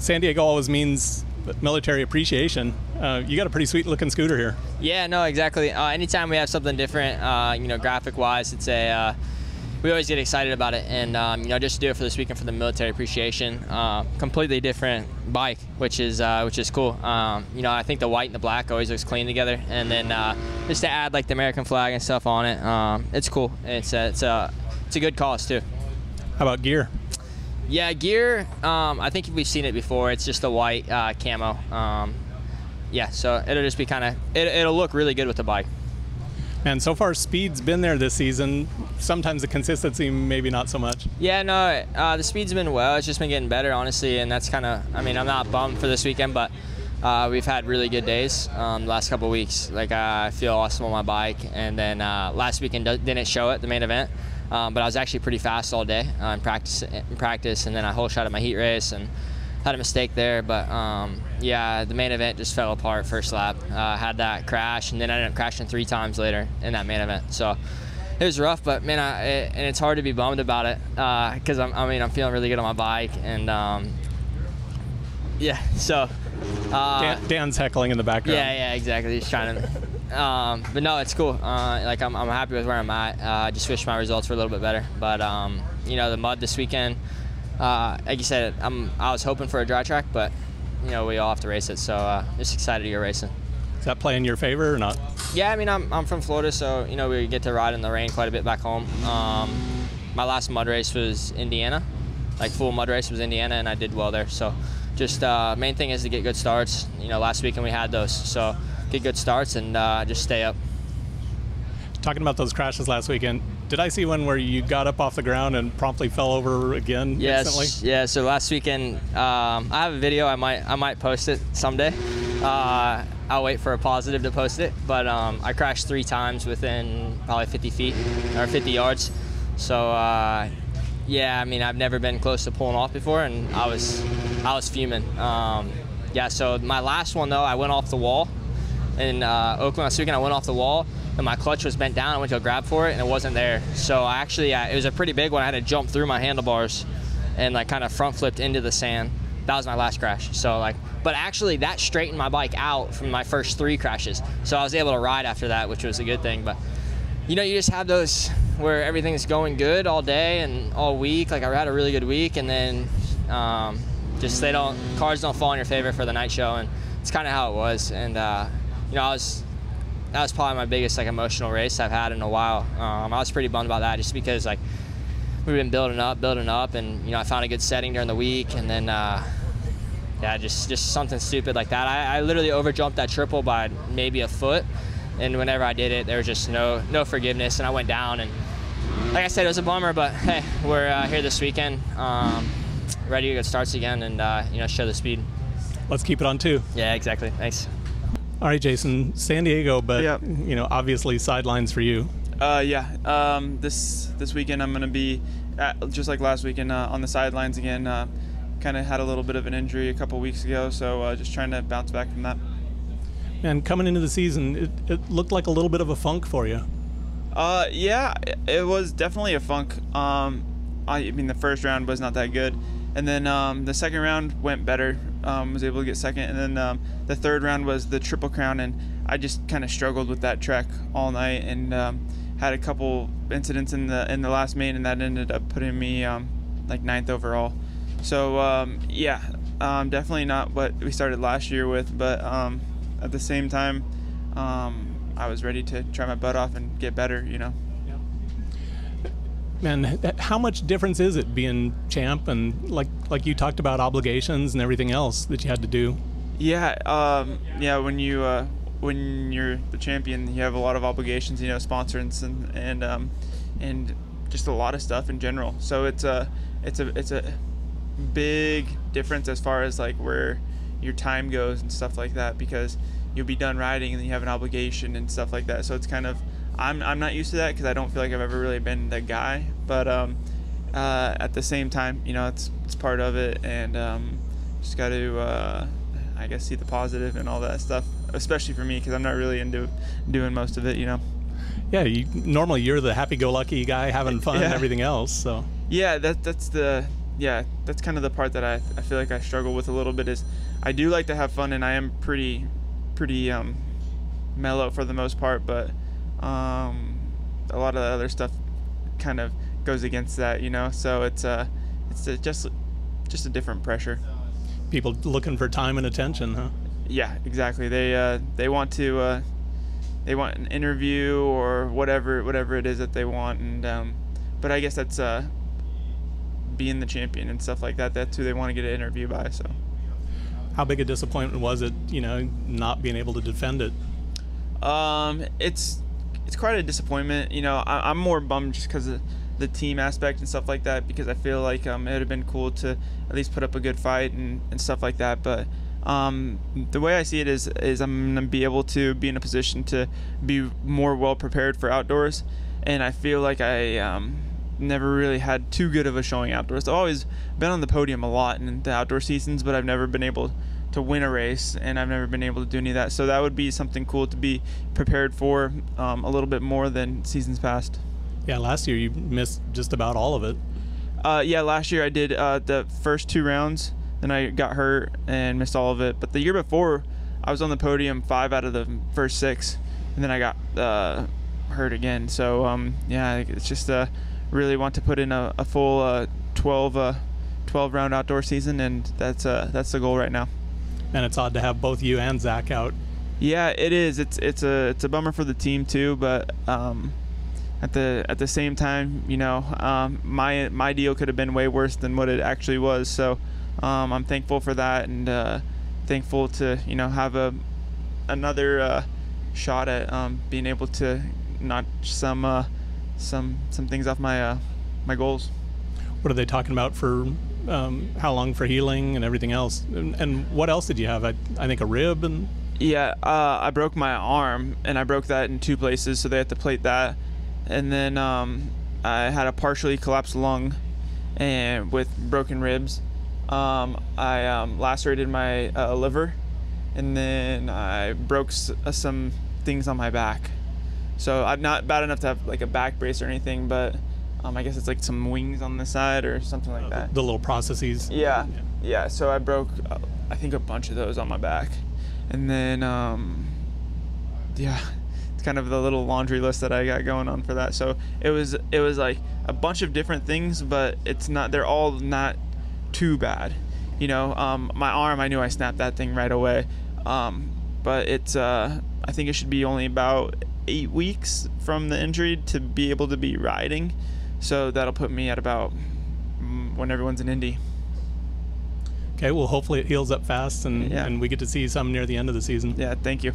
San Diego always means military appreciation. You got a pretty sweet looking scooter here. Yeah, no, exactly. Anytime we have something different, you know, graphic wise, it's a we always get excited about it, and you know, just to do it for this weekend for the military appreciation, completely different bike, which is cool. You know, I think the white and the black always looks clean together, and then just to add like the American flag and stuff on it, it's cool. It's a good cause too. How about gear? Yeah, gear, I think we've seen it before. It's just a white camo. Yeah, so it'll just be it'll look really good with the bike. And so far, speed's been there this season. Sometimes the consistency, maybe not so much. Yeah, no, the speed's been well. It's just been getting better, honestly, and that's I mean, I'm not bummed for this weekend, but we've had really good days the last couple of weeks. Like, I feel awesome on my bike, and then last weekend didn't show it, the main event, but I was actually pretty fast all day in practice, and then I whole shot at my heat race and had a mistake there, but yeah, the main event just fell apart first lap. Had that crash, and then I ended up crashing 3 times later in that main event. So it was rough, but man, and it's hard to be bummed about it because I'm feeling really good on my bike, and yeah. So Dan's heckling in the background. Yeah, exactly. He's trying to. But no, it's cool. Like I'm happy with where I'm at. Just wish my results were a little bit better, but you know, the mud this weekend. Like you said, I was hoping for a dry track, but you know, we all have to race it, so just excited to go racing. Does that play in your favor or not? Yeah, I mean, I'm from Florida, so you know, we get to ride in the rain quite a bit back home. My last mud race was Indiana, like full mud race was Indiana, and I did well there. So just main thing is to get good starts. You know, last weekend we had those, so get good starts and just stay up. Talking about those crashes last weekend, did I see one where you got up off the ground and promptly fell over again recently? Yeah, so last weekend, I have a video. I might post it someday. I'll wait for a positive to post it, but I crashed 3 times within probably 50 feet or 50 yards. So yeah, I mean, I've never been close to pulling off before, and I was fuming. Yeah, so my last one though, I went off the wall in Oakland last weekend. I went off the wall, and my clutch was bent down. I went to go grab for it, and it wasn't there. So I actually, it was a pretty big one. I had to jump through my handlebars and like kind of front flipped into the sand. That was my last crash. So like, but actually that straightened my bike out from my first 3 crashes. So I was able to ride after that, which was a good thing. But you know, you just have those where everything's going good all day and all week. Like, I had a really good week, and then just cards don't fall in your favor for the night show, and it's kind of how it was. And you know, that was probably my biggest like emotional race I've had in a while. I was pretty bummed about that, just because like we've been building up, and you know, I found a good setting during the week, and then yeah, just something stupid like that. I literally overjumped that triple by maybe a foot, and whenever I did it, there was just no forgiveness, and I went down. And like I said, it was a bummer, but hey, we're here this weekend, ready to get starts again, and you know, show the speed. Let's keep it on 2. Yeah, exactly. Thanks. All right, Jason, San Diego, but yeah, you know, obviously sidelines for you. Yeah, this weekend I'm going to be just like last weekend on the sidelines again. Kind of had a little bit of an injury a couple weeks ago, so just trying to bounce back from that. And coming into the season, it looked like a little bit of a funk for you. Yeah, it was definitely a funk. I mean, the first round was not that good, and then the second round went better. Was able to get second, and then the third round was the Triple Crown, and I just kind of struggled with that track all night, and had a couple incidents in the last main, and that ended up putting me like 9th overall. So yeah, definitely not what we started last year with, but at the same time, I was ready to try my butt off and get better, you know. Man, how much difference is it being champ, and like you talked about obligations and everything else that you had to do? Yeah, yeah. When you're the champion, you have a lot of obligations, you know, sponsors and just a lot of stuff in general. So it's a big difference as far as like where your time goes and stuff like that, because you'll be done riding and then you have an obligation and stuff like that. So it's kind of, I'm not used to that, because I don't feel like I've ever really been that guy, but at the same time, you know, it's part of it, and just got to I guess see the positive and all that stuff, especially for me, because I'm not really into doing most of it, you know. Yeah, normally you're the happy-go-lucky guy having fun and everything else. So yeah, that's the yeah, that's kind of the part that I feel like I struggle with a little bit. Is I do like to have fun, and I am pretty mellow for the most part, but a lot of the other stuff kind of goes against that, you know. So it's just a different pressure. People looking for time and attention, huh? Yeah, exactly. They want an interview or whatever it is that they want, and but I guess that's being the champion and stuff like that. That's who they want to get an interview by. So, how big a disappointment was it, you know, not being able to defend it? It's quite a disappointment. You know, I'm more bummed just because of the team aspect and stuff like that, because I feel like it would have been cool to at least put up a good fight and stuff like that. But the way I see it is I'm going to be able to be in a position to be more well prepared for outdoors, and I feel like I never really had too good of a showing outdoors. I've always been on the podium a lot in the outdoor seasons, but I've never been able to win a race, and I've never been able to do any of that. So that would be something cool to be prepared for a little bit more than seasons past. Yeah, last year you missed just about all of it. Yeah, last year I did the first 2 rounds, then I got hurt and missed all of it. But the year before, I was on the podium 5 out of the first 6, and then I got hurt again. So yeah, it's just really want to put in a full 12 round outdoor season, and that's the goal right now. And it's odd to have both you and Zach out. Yeah, it is. It's a bummer for the team too, but at the same time, you know, my deal could have been way worse than what it actually was. So I'm thankful for that, and thankful to, you know, have another shot at being able to knock some things off my goals. What are they talking about for how long for healing and everything else? And what else did you have? I think a rib and. Yeah, I broke my arm, and I broke that in 2 places, so they had to plate that. And then I had a partially collapsed lung and with broken ribs. I lacerated my liver, and then I broke some things on my back. So I'm not bad enough to have like a back brace or anything, but I guess it's like some wings on the side or something like that. The little processes. Yeah. So I broke, I think, a bunch of those on my back. And then, yeah, it's kind of the little laundry list that I got going on for that. So it was like a bunch of different things, but they're all not too bad. You know, my arm, I knew I snapped that thing right away. But I think it should be only about 8 weeks from the injury to be able to be riding. So that'll put me at about when everyone's in Indy. Okay, well, hopefully it heals up fast, and we get to see some near the end of the season. Yeah, thank you.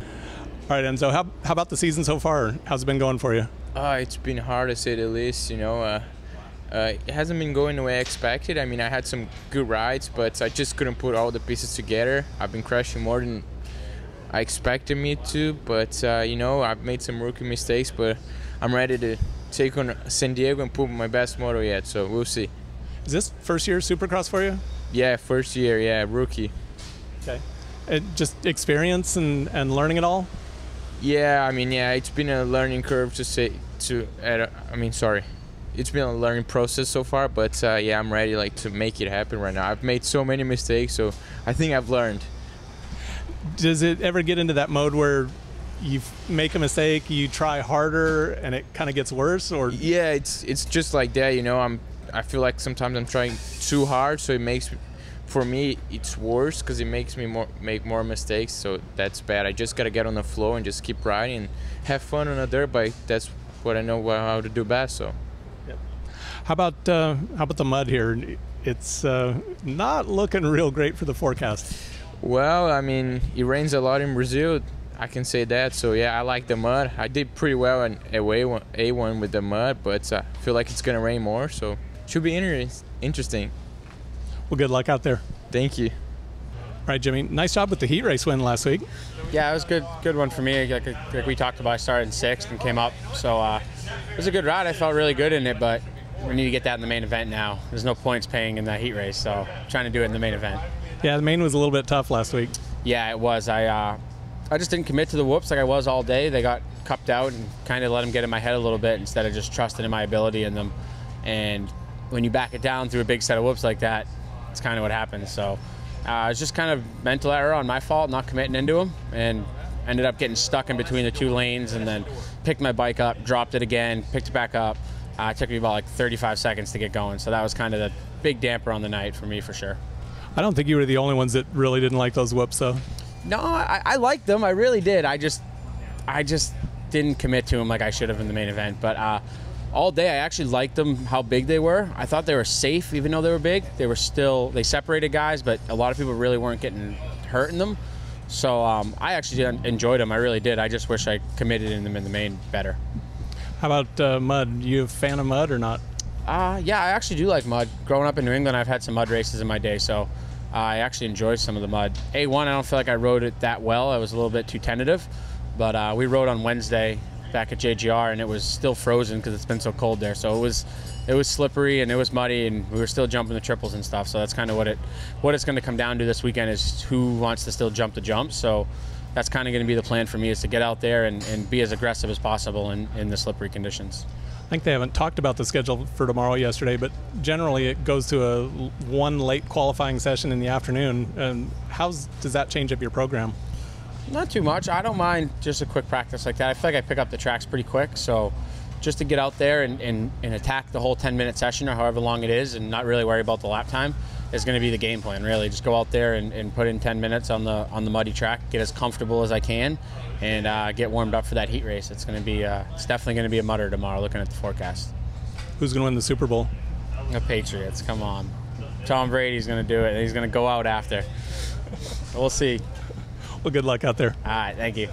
All right, Enzo, how about the season so far? How's it been going for you? It's been hard, to say the least. You know, it hasn't been going the way I expected. I mean, I had some good rides, but I just couldn't put all the pieces together. I've been crashing more than I expected me to, but you know, I've made some rookie mistakes, but I'm ready to take on San Diego and put my best moto yet, so we'll see. Is this first year Supercross for you? Yeah, first year, yeah, rookie. Okay. Just experience and learning it all? Yeah, I mean, yeah, it's been a learning curve it's been a learning process so far, but yeah, I'm ready like to make it happen right now. I've made so many mistakes, so I think I've learned. Does it ever get into that mode where you make a mistake, you try harder, and it kind of gets worse? Or yeah, it's just like that, you know. I feel like sometimes I'm trying too hard, so it makes, for me, it's worse because it makes me make more mistakes. So that's bad. I just gotta get on the flow and just keep riding and have fun on a dirt bike. That's what I know how to do best. So. Yep. How about the mud here? It's not looking real great for the forecast. Well, I mean, it rains a lot in Brazil. I can say that. So yeah, I like the mud. I did pretty well in A1 with the mud, but I feel like it's gonna rain more. So. Should be interesting. Well, good luck out there. Thank you. All right, Jimmy. Nice job with the heat race win last week. Yeah, it was good one for me. Like we talked about, I started in 6th and came up. So it was a good ride. I felt really good in it, but we need to get that in the main event now. There's no points paying in that heat race, so I'm trying to do it in the main event. Yeah, the main was a little bit tough last week. Yeah, it was. I just didn't commit to the whoops like I was all day. They got cupped out and kind of let them get in my head a little bit instead of just trusting in my ability in them. And when you back it down through a big set of whoops like that, it's kind of what happens. So it's just kind of mental error on my fault, not committing into them, and ended up getting stuck in between the 2 lanes, and then picked my bike up, dropped it again, picked it back up. It took me about like 35 seconds to get going. So that was kind of the big damper on the night for me, for sure. I don't think you were the only ones that really didn't like those whoops, though. No, I liked them. I really did. I just didn't commit to them like I should have in the main event. But all day, I actually liked them, how big they were. I thought they were safe, even though they were big. They separated guys, but a lot of people really weren't getting hurt in them. So I actually enjoyed them. I really did. I just wish I committed in them in the main better. How about mud? You a fan of mud or not? Yeah, I actually do like mud. Growing up in New England, I've had some mud races in my day, so I actually enjoyed some of the mud. A1, I don't feel like I rode it that well. I was a little bit too tentative. But we rode on Wednesday back at JGR, and it was still frozen because it's been so cold there. So it was slippery and it was muddy, and we were still jumping the triples and stuff. So that's kind of what it's going to come down to this weekend, is who wants to still jump the jumps. So that's kind of going to be the plan for me, is to get out there and be as aggressive as possible in the slippery conditions. I think they haven't talked about the schedule for tomorrow yesterday, but generally it goes to one late qualifying session in the afternoon. And how does that change up your program? Not too much. I don't mind just a quick practice like that. I feel like I pick up the tracks pretty quick, so just to get out there and attack the whole 10-minute session or however long it is, and not really worry about the lap time, is going to be the game plan, really. Just go out there and put in 10 minutes on the muddy track, get as comfortable as I can, and get warmed up for that heat race. It's going to be it's definitely going to be a mudder tomorrow, looking at the forecast. Who's going to win the Super Bowl? The Patriots. Come on. Tom Brady's going to do it. He's going to go out after. We'll see. Well, good luck out there. All right, thank you.